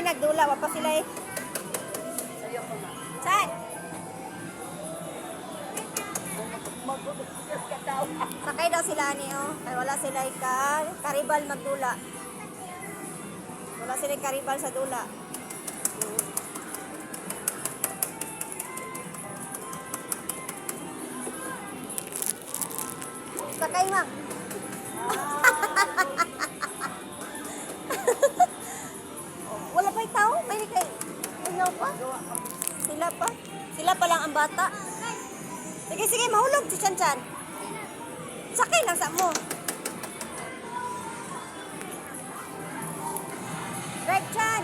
nagdula, wa pa sila eh. Saan? Sakay daw sila ni oh. Kaya wala sila karibal magdula. Wala sila karibal sa dula. Sakay ma'am. Wala pa tao? May kay inyo pa? Sila pa? Sila pa lang ang bata. Sige, sige, mahulog si Chan Chan. Sakay lang sa mo. Right, Chan.